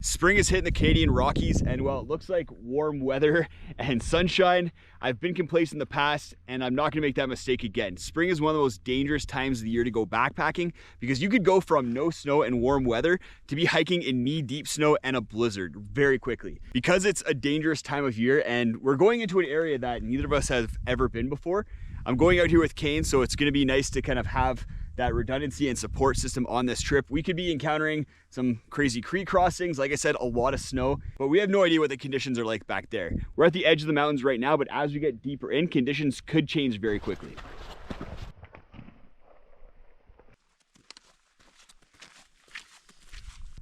Spring is hitting the Canadian Rockies, and while it looks like warm weather and sunshine, I've been complacent in the past, and I'm not gonna make that mistake again. Spring is one of the most dangerous times of the year to go backpacking because you could go from no snow and warm weather to be hiking in knee-deep snow and a blizzard very quickly. Because it's a dangerous time of year and we're going into an area that neither of us have ever been before, I'm going out here with Kane, so it's gonna be nice to kind of have that redundancy and support system on this trip. We could be encountering some crazy creek crossings, like I said, a lot of snow, but we have no idea what the conditions are like back there. We're at the edge of the mountains right now, but as we get deeper in, conditions could change very quickly.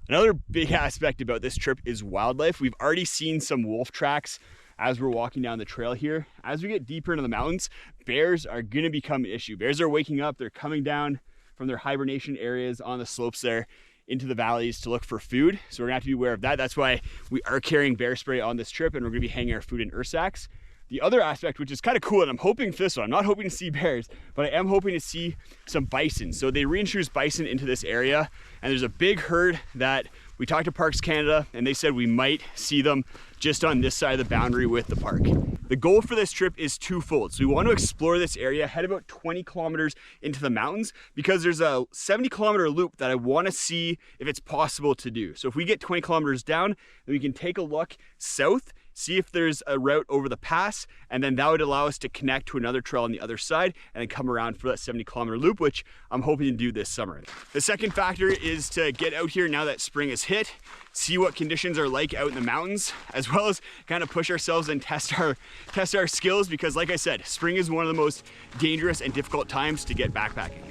Another big aspect about this trip is wildlife. We've already seen some wolf tracks as we're walking down the trail here. As we get deeper into the mountains, bears are gonna become an issue. Bears are waking up, they're coming down from their hibernation areas on the slopes there into the valleys to look for food. So we're gonna have to be aware of that. That's why we are carrying bear spray on this trip, and we're gonna be hanging our food in earth sacks. The other aspect, which is kind of cool, and I'm hoping for this one, I'm not hoping to see bears, but I am hoping to see some bison. So they reintroduced bison into this area, and there's a big herd that we talked to Parks Canada, and they said we might see them just on this side of the boundary with the park. The goal for this trip is twofold. So we want to explore this area, head about 20 kilometers into the mountains, because there's a 70-kilometer loop that I want to see if it's possible to do. So if we get 20 kilometers down, then we can take a look south, see if there's a route over the pass, and then that would allow us to connect to another trail on the other side and then come around for that 70-kilometer loop, which I'm hoping to do this summer. The second factor is to get out here now that spring has hit, see what conditions are like out in the mountains, as well as kind of push ourselves and test our skills, because like I said, spring is one of the most dangerous and difficult times to get backpacking.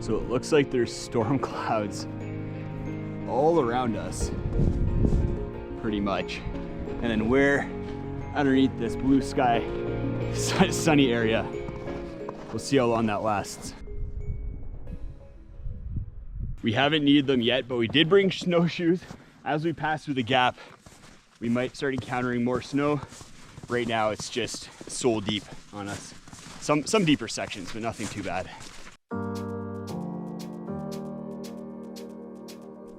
So it looks like there's storm clouds all around us, pretty much. And then we're underneath this blue sky, sunny area. We'll see how long that lasts. We haven't needed them yet, but we did bring snowshoes. As we pass through the gap, we might start encountering more snow. Right now, it's just soul deep on us. Some deeper sections, but nothing too bad.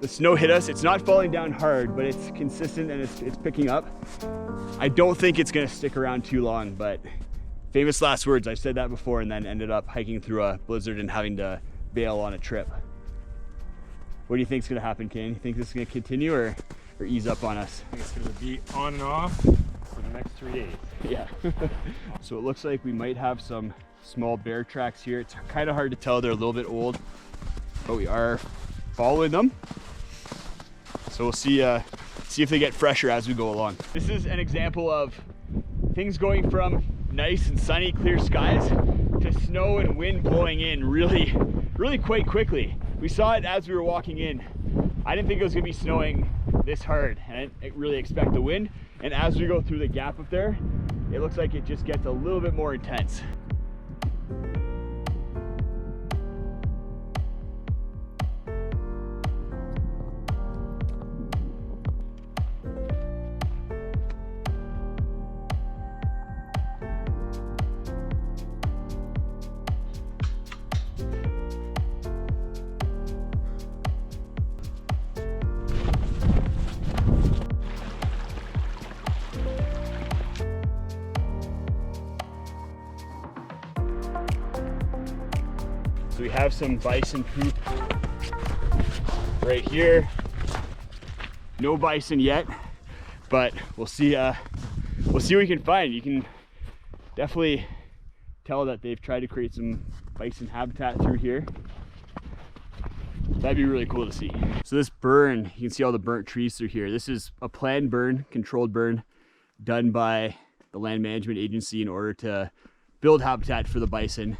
The snow hit us. It's not falling down hard, but it's consistent and it's picking up. I don't think it's gonna stick around too long, but famous last words. I've said that before and then ended up hiking through a blizzard and having to bail on a trip. What do you think is gonna happen, Kane? You think this is gonna continue or ease up on us? I think it's gonna be on and off for the next 3 days. Yeah. So it looks like we might have some small bear tracks here. It's kind of hard to tell. They're a little bit old, but we are following them. So we'll see if they get fresher as we go along. This is an example of things going from nice and sunny, clear skies to snow and wind blowing in really quite quickly. We saw it as we were walking in. I didn't think it was gonna be snowing this hard, and I didn't really expect the wind. And as we go through the gap up there, it looks like it just gets a little bit more intense. So we have some bison poop right here. No bison yet, but we'll see what we can find. You can definitely tell that they've tried to create some bison habitat through here. That'd be really cool to see. So this burn, you can see all the burnt trees through here. This is a planned burn, controlled burn, done by the Land Management Agency in order to build habitat for the bison,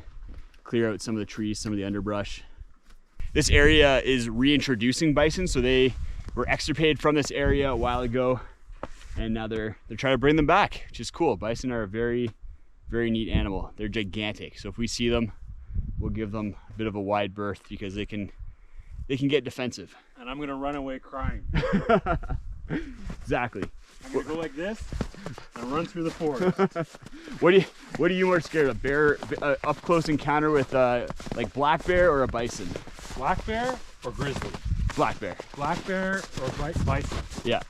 clear out some of the trees, some of the underbrush. This area is reintroducing bison, so they were extirpated from this area a while ago, and now they're trying to bring them back, which is cool. Bison are a very, very neat animal. They're gigantic, so if we see them, we'll give them a bit of a wide berth because they can get defensive. And I'm gonna run away crying. Exactly. I'm gonna go like this and run through the forest. What are you more scared of? Bear up close encounter with like black bear or a bison? Black bear or grizzly? Black bear. Black bear or bison? Yeah.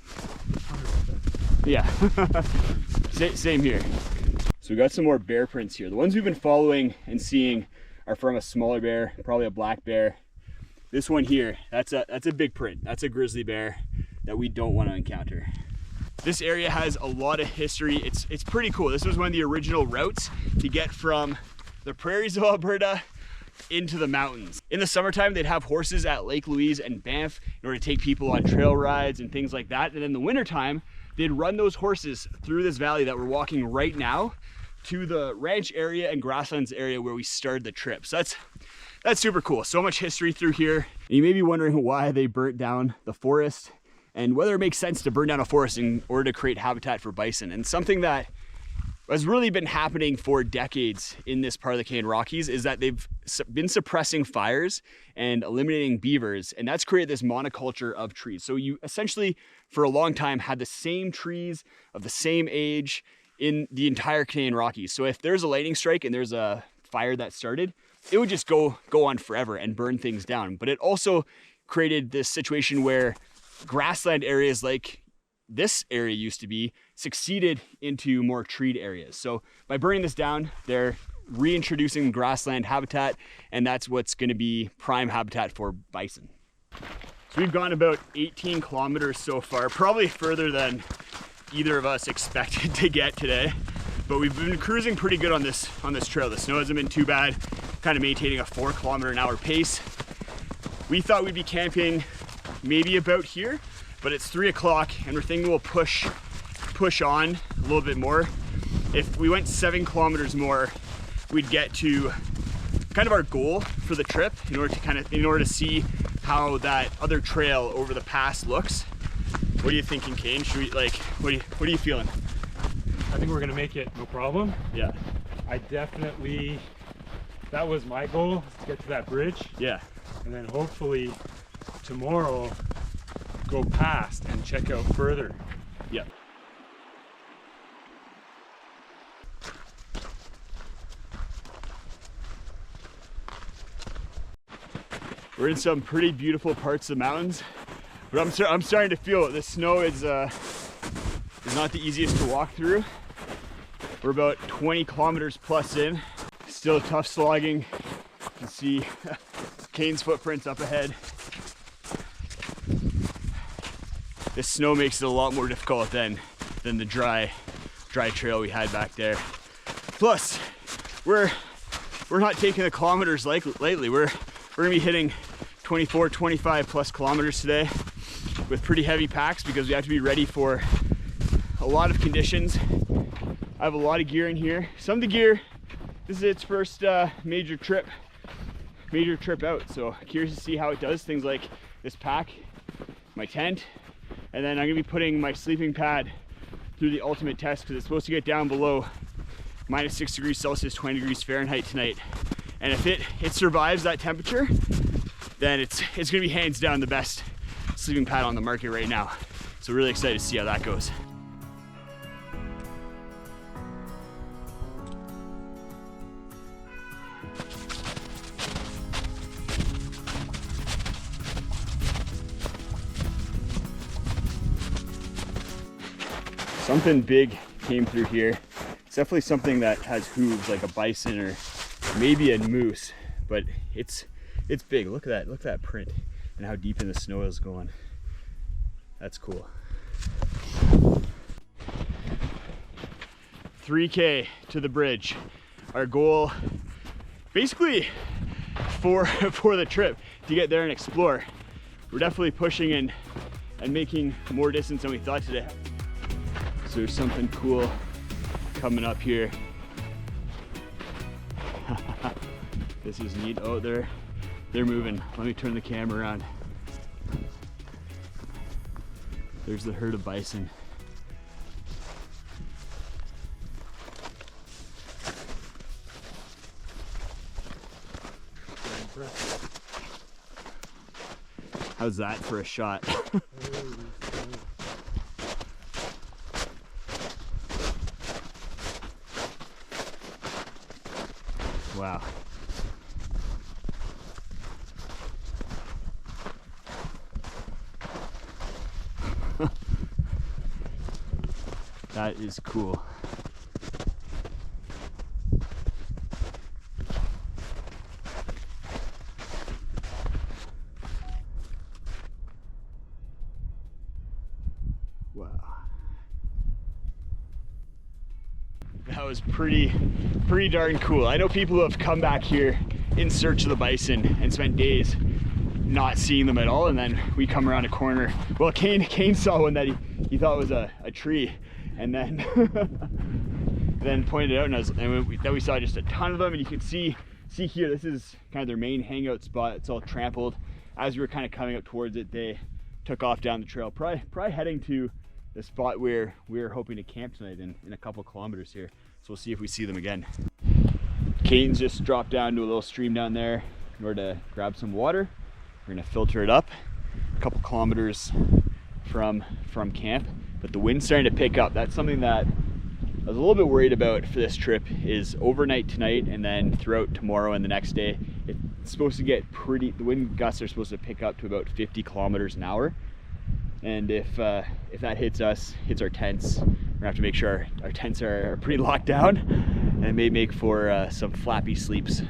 100%. Yeah. Same here. So we got some more bear prints here. The ones we've been following and seeing are from a smaller bear, probably a black bear. This one here, that's a big print. That's a grizzly bear that we don't want to encounter. This area has a lot of history. It's pretty cool. This was one of the original routes to get from the prairies of Alberta into the mountains. In the summertime, they'd have horses at Lake Louise and Banff in order to take people on trail rides and things like that. And in the wintertime, they'd run those horses through this valley that we're walking right now to the ranch area and grasslands area where we started the trip. So that's super cool. So much history through here. And you may be wondering why they burnt down the forest and whether it makes sense to burn down a forest in order to create habitat for bison. And something that has really been happening for decades in this part of the Canadian Rockies is that they've been suppressing fires and eliminating beavers, and that's created this monoculture of trees. So you essentially, for a long time, had the same trees of the same age in the entire Canadian Rockies. So if there's a lightning strike and there's a fire that started, it would just go on forever and burn things down. But it also created this situation where grassland areas like this area used to be succeeded into more treed areas. So by burning this down, they're reintroducing grassland habitat, and that's what's going to be prime habitat for bison. So we've gone about 18 kilometers so far, probably further than either of us expected to get today, but we've been cruising pretty good on this trail. The snow hasn't been too bad, kind of maintaining a 4 kilometer an hour pace. We thought we'd be camping maybe about here, but it's 3 o'clock and we're thinking we'll push on a little bit more. If we went 7 kilometers more, we'd get to kind of our goal for the trip in order to see how that other trail over the pass looks. What are you thinking, Kane? Should we what are you feeling? I think we're gonna make it, no problem. Yeah. That was my goal, to get to that bridge. Yeah. And then hopefully tomorrow go past and check out further. Yeah. We're in some pretty beautiful parts of the mountains, but I'm starting to feel it. The snow is not the easiest to walk through. We're about 20 kilometers plus in. Still tough slogging. You can see Kane's footprints up ahead. This snow makes it a lot more difficult than the dry trail we had back there. Plus, we're not taking the kilometers lately. We're gonna be hitting 24, 25 plus kilometers today with pretty heavy packs because we have to be ready for a lot of conditions. I have a lot of gear in here. Some of the gear, this is its first major trip out. So curious to see how it does. Things like this pack, my tent, and then I'm gonna be putting my sleeping pad through the ultimate test because it's supposed to get down below -6 degrees Celsius, 20 degrees Fahrenheit tonight. And if it survives that temperature, then it's gonna be hands down the best sleeping pad on the market right now. So really excited to see how that goes. Something big came through here. It's definitely something that has hooves like a bison or maybe a moose, but it's big. Look at that print and how deep in the snow it's going. That's cool. 3K to the bridge. Our goal basically for the trip to get there and explore. We're definitely pushing and making more distance than we thought today. So there's something cool coming up here. This is neat. Oh, they're moving. Let me turn the camera around. There's the herd of bison. How's that for a shot? Wow. That is cool. Wow. That was pretty darn cool. I know people who have come back here in search of the bison and spent days not seeing them at all, and then we come around a corner. Well, Kane saw one that he thought was a tree, and then then pointed it out, and then we saw just a ton of them. And you can see here, this is kind of their main hangout spot. It's all trampled. As we were kind of coming up towards it, they took off down the trail, probably heading to the spot where we're hoping to camp tonight in a couple kilometers here. So we'll see if we see them again. Kane's just dropped down to a little stream down there in order to grab some water. We're gonna filter it up a couple kilometers from camp, but the wind's starting to pick up. That's something that I was a little bit worried about for this trip, is overnight tonight and then throughout tomorrow and the next day. It's supposed to get the wind gusts are supposed to pick up to about 50 kilometers an hour. And if that hits our tents, we're gonna have to make sure our tents are pretty locked down, and it may make for some flappy sleeps.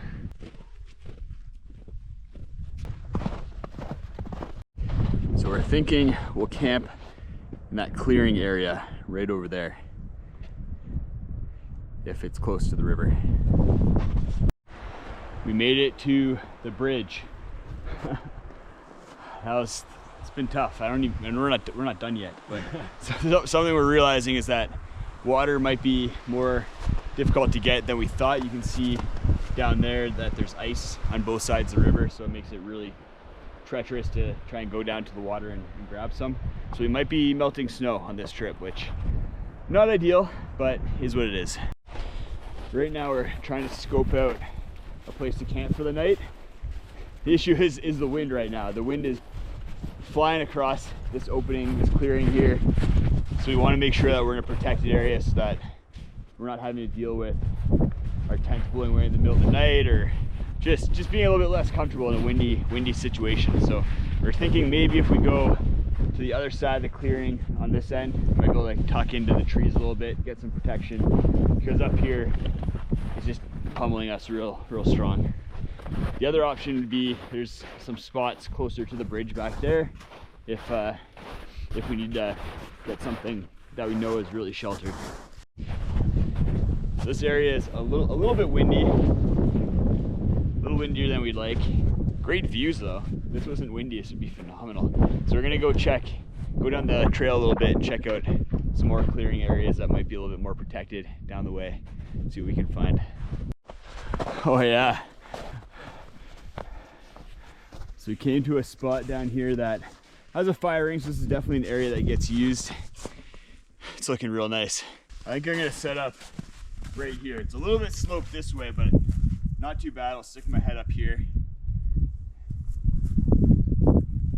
So we're thinking we'll camp in that clearing area right over there, if it's close to the river. We made it to the bridge. It's been tough. And we're not done yet. But something we're realizing is that water might be more difficult to get than we thought. You can see down there that there's ice on both sides of the river, so it makes it really treacherous to try and go down to the water and grab some. So we might be melting snow on this trip, which not ideal, but is what it is. Right now we're trying to scope out a place to camp for the night. The issue is the wind right now. The wind is flying across this opening, this clearing here. So we want to make sure that we're in a protected area so that we're not having to deal with our tents blowing away in the middle of the night, or just being a little bit less comfortable in a windy situation. So we're thinking maybe if we go to the other side of the clearing on this end, we might be able to tuck into the trees a little bit, get some protection, because up here it's just pummeling us real strong. The other option would be, there's some spots closer to the bridge back there if we need to get something that we know is really sheltered. This area is a little bit windy, a little windier than we'd like. Great views though. If this wasn't windy, this would be phenomenal. So we're gonna go down the trail a little bit and check out some more clearing areas that might be a little bit more protected down the way. See what we can find. Oh yeah. So we came to a spot down here that has a fire ring, so this is definitely an area that gets used. It's looking real nice. I think I'm gonna set up right here. It's a little bit sloped this way, but not too bad. I'll stick my head up here.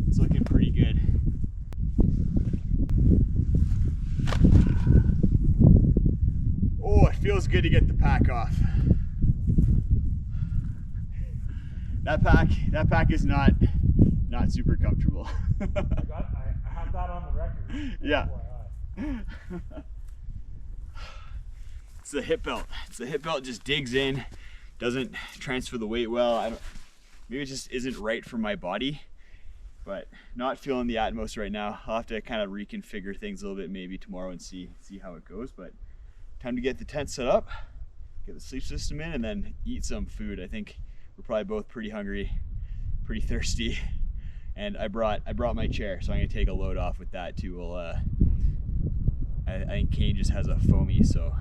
It's looking pretty good. Oh, it feels good to get the pack off. That pack is not super comfortable. I have that on the record. Yeah. It's the hip belt. It just digs in, doesn't transfer the weight well. Maybe it just isn't right for my body, but not feeling the Atmos right now. I'll have to kind of reconfigure things a little bit maybe tomorrow and see how it goes. But time to get the tent set up, get the sleep system in, and then eat some food. I think we're probably both pretty hungry, pretty thirsty, and I brought my chair, so I'm gonna take a load off with that too. I think Kane just has a foamy, so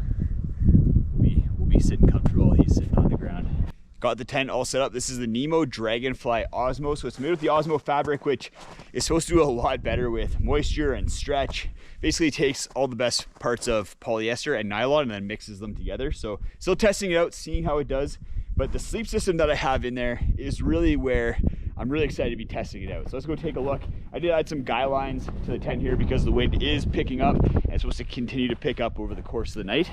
we'll be sitting comfortable. He's sitting on the ground. Got the tent all set up. This is the Nemo Dragonfly Osmo. So it's made with the Osmo fabric, which is supposed to do a lot better with moisture and stretch. Basically takes all the best parts of polyester and nylon and then mixes them together. So still testing it out, seeing how it does. But the sleep system that I have in there is really where I'm really excited to be testing it out. So let's go take a look. I did add some guy lines to the tent here because the wind is picking up and it's supposed to continue to pick up over the course of the night.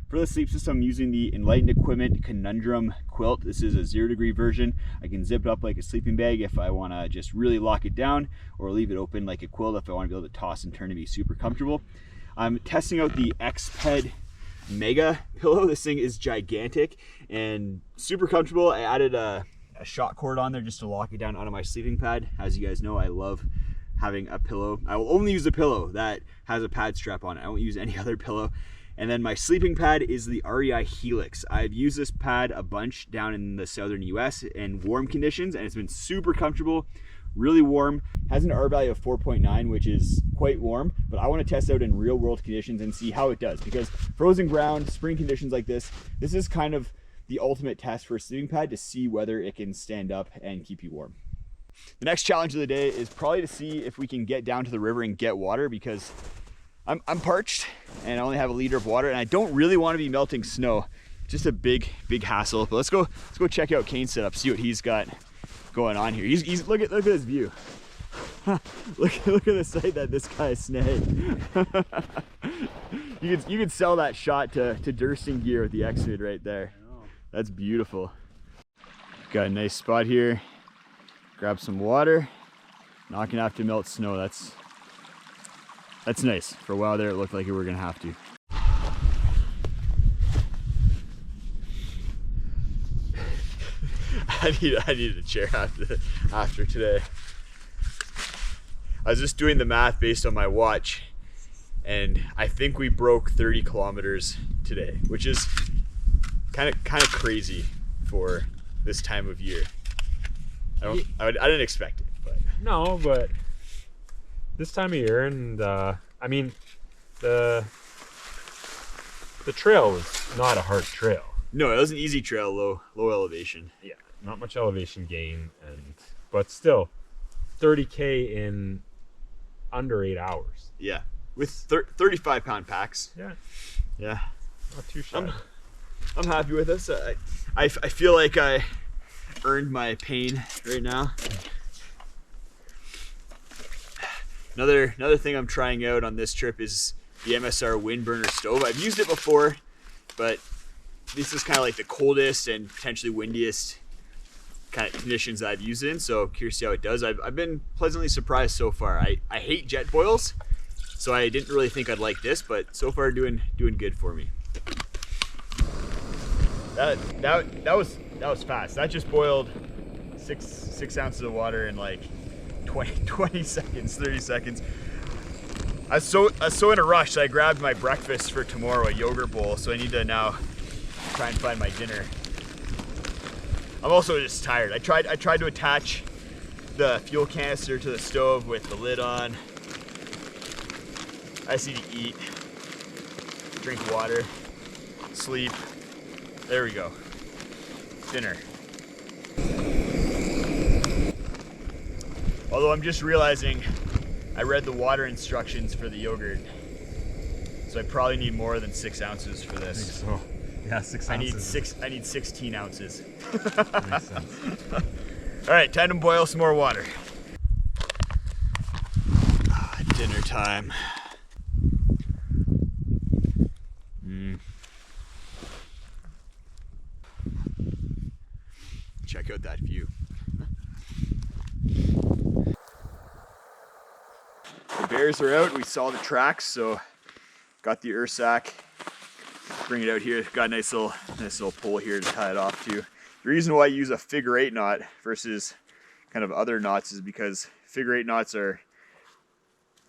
For the sleep system, I'm using the Enlightened Equipment Conundrum quilt. This is a 0-degree version. I can zip it up like a sleeping bag if I want to just really lock it down, or leave it open like a quilt if I want to be able to toss and turn and be super comfortable. I'm testing out the X-Ped Mega pillow. This thing is gigantic and super comfortable. I added a shot cord on there just to lock it down onto my sleeping pad. As you guys know, I love having a pillow. I will only use a pillow that has a pad strap on it. I won't use any other pillow. And then my sleeping pad is the REI Helix. I've used this pad a bunch down in the southern US in warm conditions, and it's been super comfortable, really warm. Has an R value of 4.9, which is quite warm, but I want to test out in real world conditions and see how it does, because frozen ground, spring conditions like this is kind of the ultimate test for a sleeping pad to see whether it can stand up and keep you warm. The next challenge of the day is probably to see if we can get down to the river and get water, because I'm parched and I only have a liter of water and I don't really want to be melting snow. Just a big hassle. But let's go check out Kane's setup, see what he's got going on here. He's look at his view. look at the site that this guy snagged. you could sell that shot to Dursting Gear with the X-Hood right there. That's beautiful. Got a nice spot here. Grab some water. Not gonna have to melt snow. That's nice. For a while there, it looked like we were gonna have to. I needed a chair after today. I was just doing the math based on my watch, and I think we broke 30 kilometers today, which is kind of crazy for this time of year. I didn't expect it, but no, but this time of year, and I mean, the trail was not a hard trail. No, it was an easy trail, low elevation. Yeah, not much elevation gain, but still 30K in under 8 hours. Yeah, with 35-pound packs. Yeah, not too shabby. I'm happy with this. I feel like I earned my pain right now. Another thing I'm trying out on this trip is the MSR wind burner stove. I've used it before, but this is kind of like the coldest and potentially windiest kind of conditions that I've used it in, so curious to see how it does. I've been pleasantly surprised so far. I hate jet boils, so I didn't really think I'd like this, but so far doing good for me. That was fast. That just boiled six ounces of water in like 20 seconds, 30 seconds. I was so in a rush that I grabbed my breakfast for tomorrow, a yogurt bowl, so I need to now try and find my dinner. I'm also just tired. I tried to attach the fuel canister to the stove with the lid on. I just need to eat, drink water, sleep. There we go. Dinner. Although I'm just realizing I read the water instructions for the yogurt, so I probably need more than 6 ounces for this. I think so. Yeah, 6 ounces. I need 16 ounces. Makes sense. All right, time to boil some more water. Dinner time. Check out that view. The bears are out. We saw the tracks, so got the Ursack. Bring it out here. Got a nice little pole here to tie it off to. The reason why I use a figure 8 knot versus kind of other knots is because figure 8 knots are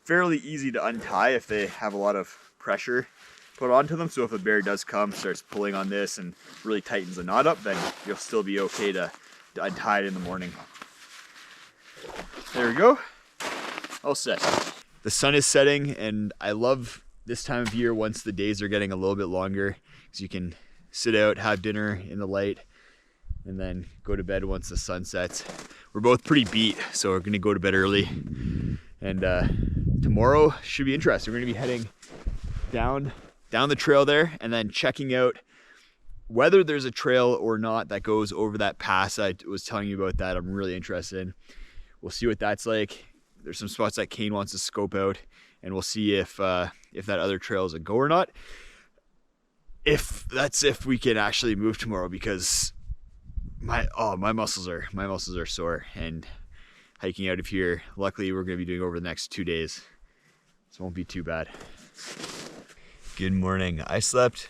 fairly easy to untie if they have a lot of pressure put onto them. So if a bear does come, starts pulling on this and really tightens the knot up, then you'll still be okay to untie it in the morning. There we go. All set. The sun is setting, and I love this time of year once the days are getting a little bit longer, because you can sit out, have dinner in the light, and then go to bed once the sun sets. We're both pretty beat, so we're gonna go to bed early. And tomorrow should be interesting. We're gonna be heading down the trail there, and then checking out whether there's a trail or not that goes over that pass I was telling you about, that I'm really interested in. We'll see what that's like. There's some spots that Kane wants to scope out, and we'll see if that other trail is a go or not. If we can actually move tomorrow, because my muscles are sore, and hiking out of here, luckily we're going to be doing over the next 2 days, so it won't be too bad. Good morning. I slept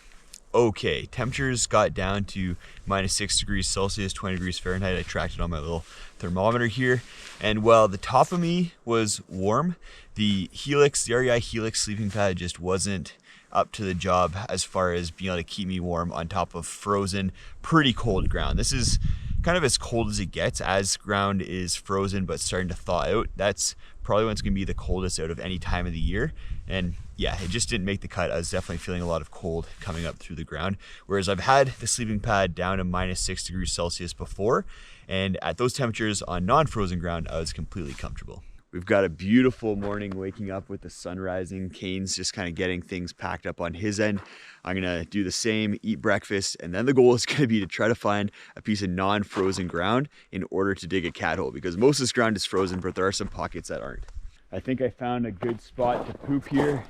okay. Temperatures got down to -6 degrees Celsius, 20 degrees Fahrenheit. I tracked it on my little thermometer here. And while the top of me was warm, the REI Helix sleeping pad just wasn't up to the job as far as being able to keep me warm on top of frozen, pretty cold ground. This is kind of as cold as it gets, as ground is frozen but starting to thaw out. That's probably when it's going to be the coldest out of any time of the year. And yeah, it just didn't make the cut. I was definitely feeling a lot of cold coming up through the ground, whereas I've had the sleeping pad down to -6 degrees Celsius before, and at those temperatures on non-frozen ground, I was completely comfortable. We've got a beautiful morning, waking up with the sun rising. Kane's just kind of getting things packed up on his end. I'm gonna do the same, eat breakfast, and then the goal is gonna be to try to find a piece of non-frozen ground in order to dig a cat hole, because most of this ground is frozen, but there are some pockets that aren't. I think I found a good spot to poop here.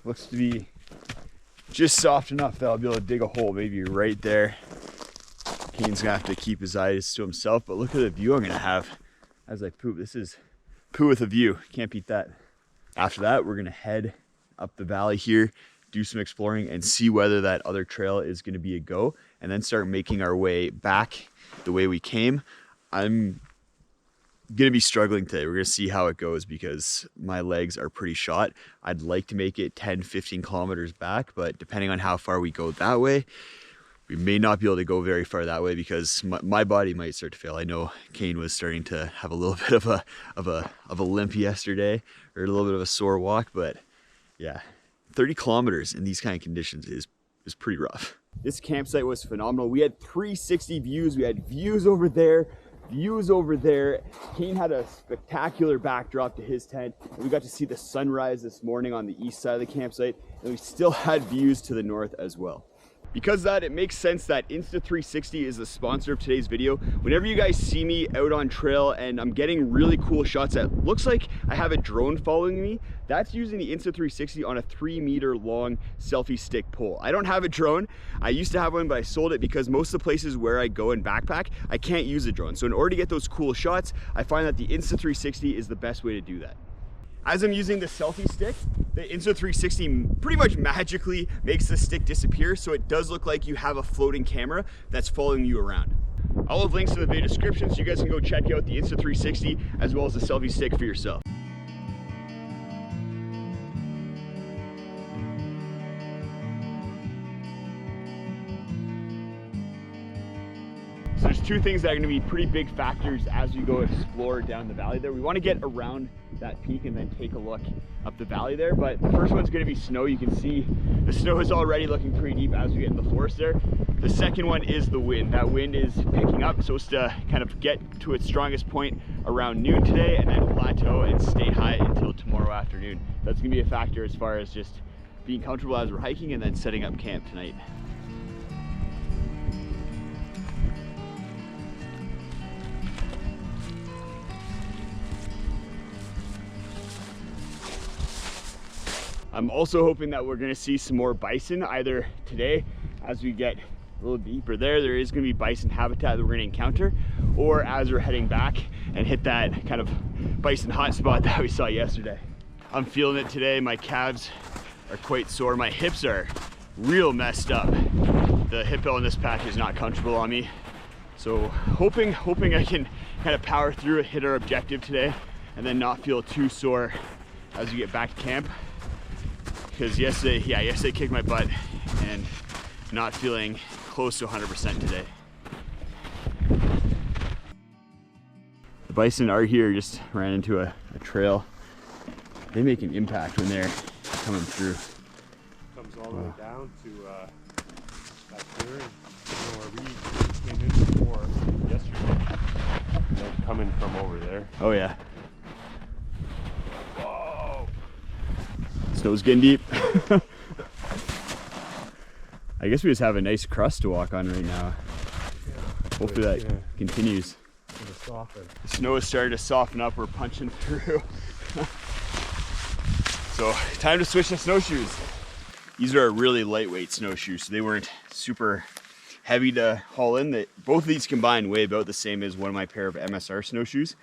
Looks to be just soft enough that I'll be able to dig a hole, maybe right there. Kane's gonna have to keep his eyes to himself, but look at the view I'm gonna have as I poop. This is poo with a view, can't beat that. After that, we're gonna head up the valley here, do some exploring, and see whether that other trail is gonna be a go, and then start making our way back the way we came. I'm gonna be struggling today. We're gonna see how it goes, because my legs are pretty shot. I'd like to make it 10-15 kilometers back, but depending on how far we go that way, we may not be able to go very far that way, because my body might start to fail. I know Kane was starting to have a little bit of a limp yesterday, or a little bit of a sore walk, but yeah, 30 kilometers in these kind of conditions is pretty rough. This campsite was phenomenal. We had 360 views. We had views over there, views over there. Kane had a spectacular backdrop to his tent. And we got to see the sunrise this morning on the east side of the campsite, and we still had views to the north as well. Because of that, it makes sense that Insta360 is the sponsor of today's video. Whenever you guys see me out on trail and I'm getting really cool shots that looks like I have a drone following me, that's using the Insta360 on a 3-meter long selfie stick pole. I don't have a drone. I used to have one, but I sold it because most of the places where I go and backpack, I can't use a drone. So in order to get those cool shots, I find that the Insta360 is the best way to do that. As I'm using the selfie stick, the Insta360 pretty much magically makes the stick disappear, so it does look like you have a floating camera that's following you around. I'll have links in the video description so you guys can go check out the Insta360 as well as the selfie stick for yourself. So there's two things that are going to be pretty big factors as we go explore down the valley there. We want to get around that peak and then take a look up the valley there, but the first one's going to be snow. You can see the snow is already looking pretty deep as we get in the forest there. The second one is the wind. That wind is picking up, supposed to kind of get to its strongest point around noon today and then plateau and stay high until tomorrow afternoon. That's going to be a factor as far as just being comfortable as we're hiking and then setting up camp tonight. I'm also hoping that we're gonna see some more bison either today as we get a little deeper there. There is gonna be bison habitat that we're gonna encounter, or as we're heading back and hit that kind of bison hotspot that we saw yesterday. I'm feeling it today. My calves are quite sore. My hips are real messed up. The hip belt in this patch is not comfortable on me. So hoping I can kind of power through it, hit our objective today, and then not feel too sore as we get back to camp. Because yesterday kicked my butt and not feeling close to 100% today. The bison are here, just ran into a trail. They make an impact when they're coming through. Comes all the way down to back here, where we came in before yesterday. They're coming from over there. Oh yeah. Snow's getting deep. I guess we just have a nice crust to walk on right now. Yeah. Hopefully that continues. Soften. The snow is starting to soften up. We're punching through. So time to switch to snowshoes. These are really lightweight snowshoes, so they weren't super heavy to haul in. Both of these combined weigh about the same as one of my pair of MSR snowshoes,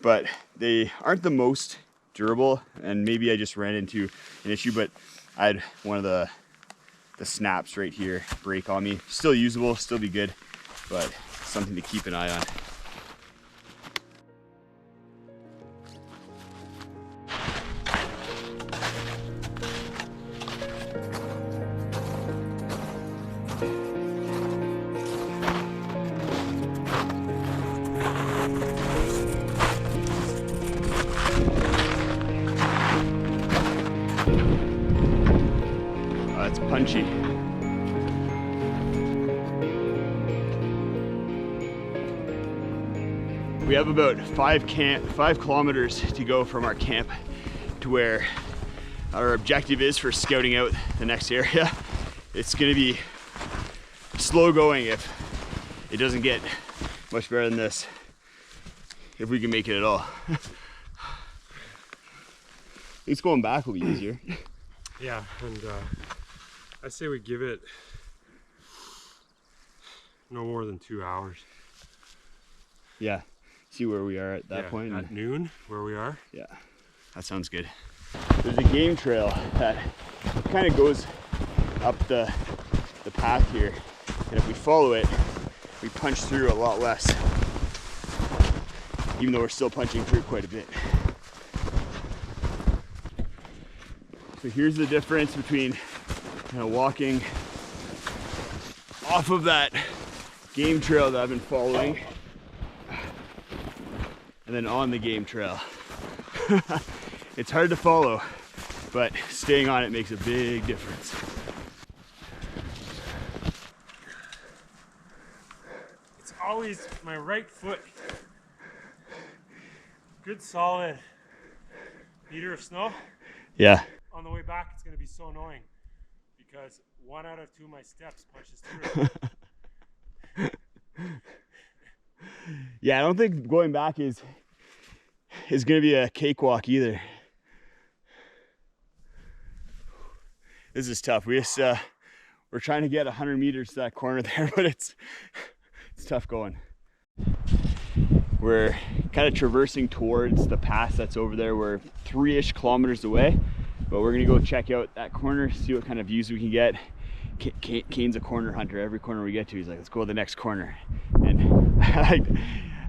but they aren't the most durable, and maybe I just ran into an issue, but I had one of the snaps right here break on me. Still usable, still be good, but something to keep an eye on. It's punchy. We have about 5 kilometers to go from our camp to where our objective is for scouting out the next area. It's gonna be slow going if it doesn't get much better than this, if we can make it at all. At least going back will be easier. Yeah, and I say we give it no more than 2 hours. Yeah, see where we are at that point. At noon, where we are. Yeah, that sounds good. There's a game trail that kind of goes up the path here, and if we follow it, we punch through a lot less, even though we're still punching through quite a bit. So here's the difference between walking off of that game trail that I've been following and then on the game trail. It's hard to follow, but staying on it makes a big difference. It's always my right foot. Good solid meter of snow. Yeah. On the way back, it's going to be so annoying because 1 out of 2 of my steps punches through. Yeah, I don't think going back is going to be a cakewalk either. This is tough. We're trying to get 100 meters to that corner there, but it's tough going. We're kind of traversing towards the pass that's over there. We're 3-ish kilometers away, but we're gonna go check out that corner, see what kind of views we can get. Kane's a corner hunter. Every corner we get to, he's like, let's go to the next corner. And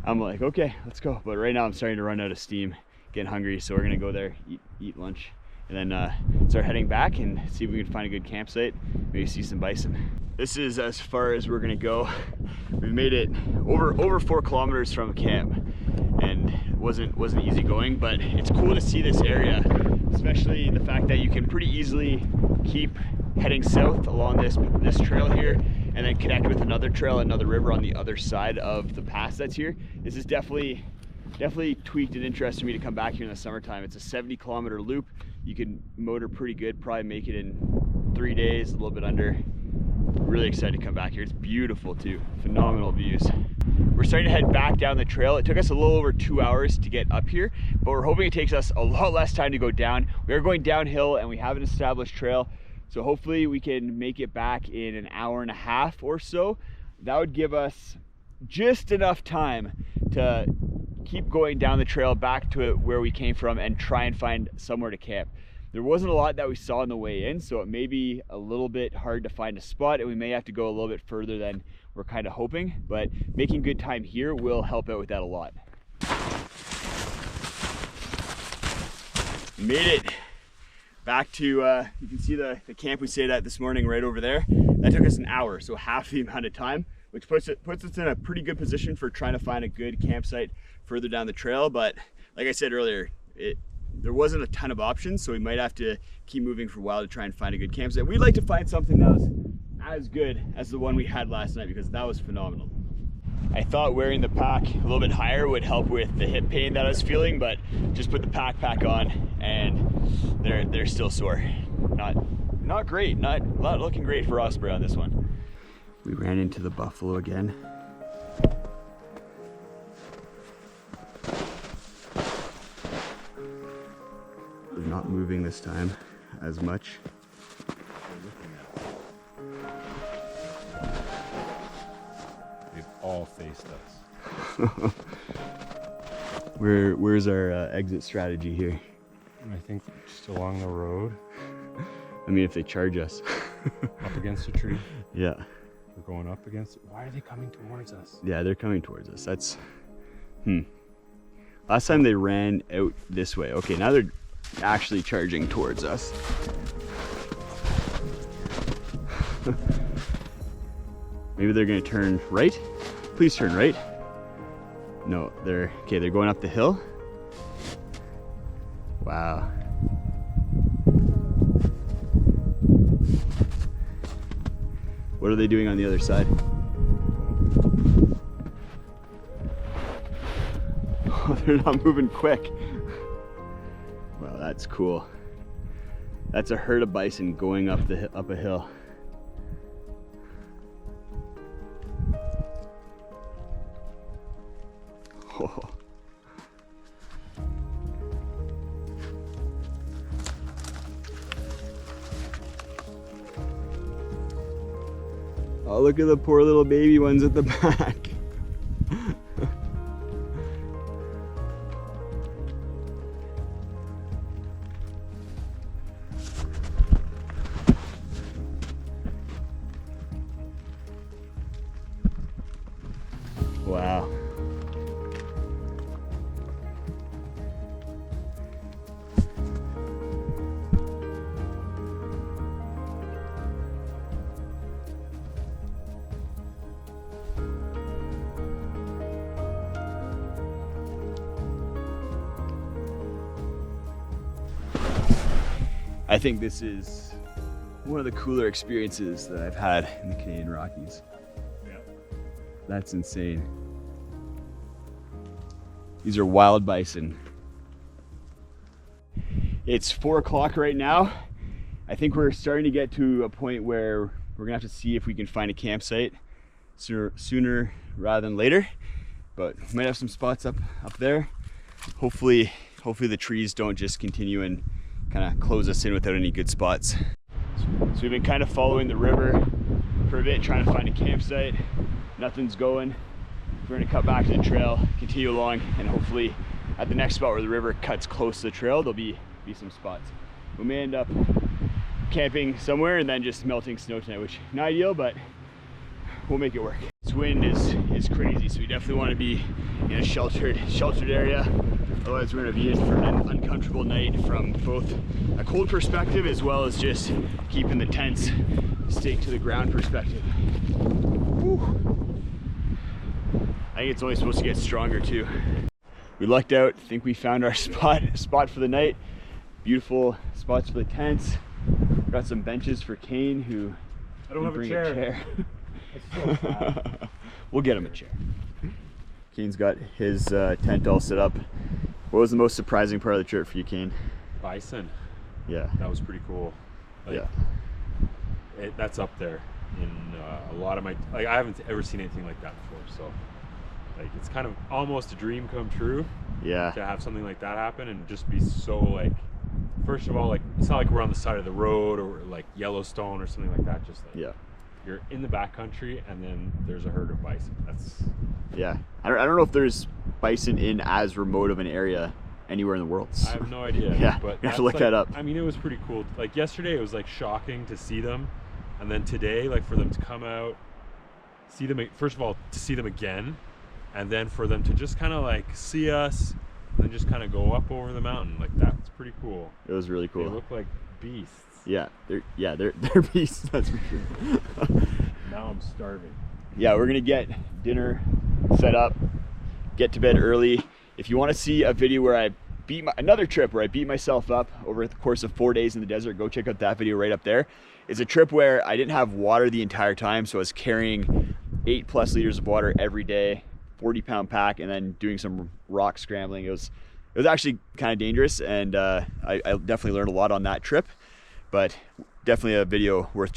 I'm like, okay, let's go. But right now I'm starting to run out of steam, getting hungry. So we're gonna go there, eat lunch, and then start heading back and see if we can find a good campsite, maybe see some bison. This is as far as we're gonna go. We've made it over 4 kilometers from camp, and it wasn't easy going, but it's cool to see this area, especially the fact that you can pretty easily keep heading south along this trail here and then connect with another trail, another river on the other side of the pass that's here. This is definitely tweaked an interest for me to come back here in the summertime. It's a 70-kilometer loop. You can motor pretty good, probably make it in 3 days, a little bit under. Really excited to come back here. It's beautiful too, phenomenal views. We're starting to head back down the trail. It took us a little over 2 hours to get up here, but we're hoping it takes us a lot less time to go down. We are going downhill and we have an established trail, so hopefully we can make it back in an hour and a half or so. That would give us just enough time to keep going down the trail back to where we came from and try and find somewhere to camp. There wasn't a lot that we saw on the way in, so it may be a little bit hard to find a spot, and we may have to go a little bit further than we're kind of hoping, but making good time here will help out with that a lot. Made it back to, you can see the camp we stayed at this morning right over there. That took us an hour, so half the amount of time, which puts us in a pretty good position for trying to find a good campsite further down the trail. But like I said earlier, there wasn't a ton of options, so we might have to keep moving for a while to try and find a good campsite. We'd like to find something that was as good as the one we had last night, because that was phenomenal. I thought wearing the pack a little bit higher would help with the hip pain that I was feeling, but just put the pack on and they're still sore. not great. Not looking great for Osprey on this one. We ran into the buffalo again. They're not moving this time as much. They've all faced us. Where's our exit strategy here? I think just along the road. I mean, if they charge us. Up against a tree. Yeah. We're going up against it. Why are they coming towards us? Yeah, they're coming towards us. That's... Last time they ran out this way. Okay, now they're actually charging towards us. Maybe they're gonna turn right? Please turn right. No, they're going up the hill. Wow. What are they doing on the other side? Oh, they're not moving quick. Wow, that's cool. That's a herd of bison going up a hill. Oh. Oh, look at the poor little baby ones at the back. Wow. I think this is one of the cooler experiences that I've had in the Canadian Rockies. Yeah. That's insane. These are wild bison. It's 4 o'clock right now. I think we're starting to get to a point where we're gonna have to see if we can find a campsite sooner rather than later. But we might have some spots up there. Hopefully the trees don't just continue and kind of close us in without any good spots. So we've been kind of following the river for a bit, trying to find a campsite. Nothing's going. We're gonna cut back to the trail, continue along, and hopefully at the next spot where the river cuts close to the trail, there'll be some spots. We may end up camping somewhere and then just melting snow tonight, which is not ideal, but we'll make it work. This wind is crazy, so we definitely want to be in a sheltered area. Otherwise we're going to be in for an uncomfortable night from both a cold perspective as well as just keeping the tents staked to the ground perspective. Whew. I think it's only supposed to get stronger too. We lucked out. I think we found our spot for the night. Beautiful spots for the tents. Got some benches for Kane, who I don't have a chair. We'll get him a chair. Kane's got his tent all set up. What was the most surprising part of the trip for you, Kane? Bison. Yeah. That was pretty cool. Yeah. That's up there in a lot of my, I haven't ever seen anything like that before. So it's kind of almost a dream come true. Yeah. To have something like that happen and just be so first of all, it's not like we're on the side of the road or like Yellowstone or something like that. Just yeah. You're in the backcountry and then there's a herd of bison. That's... Yeah. I don't know if there's bison in as remote of an area anywhere in the world. I have no idea. Yeah, but you have to look that up. I mean, it was pretty cool. Like yesterday, it was shocking to see them, and then today, for them to come out, see them. First of all, to see them again, and then for them to just kind of see us, and then just kind of go up over the mountain. That's pretty cool. It was really cool. They look like beasts. Yeah, they're beasts. That's for sure. Now I'm starving. Yeah, we're gonna get dinner set up, get to bed early. If you want to see a video where I another trip where I beat myself up over the course of 4 days in the desert, go check out that video right up there. It's a trip where I didn't have water the entire time, so I was carrying 8+ liters of water every day, 40-pound pack, and then doing some rock scrambling. It was actually kind of dangerous, and I definitely learned a lot on that trip. but definitely a video worth checking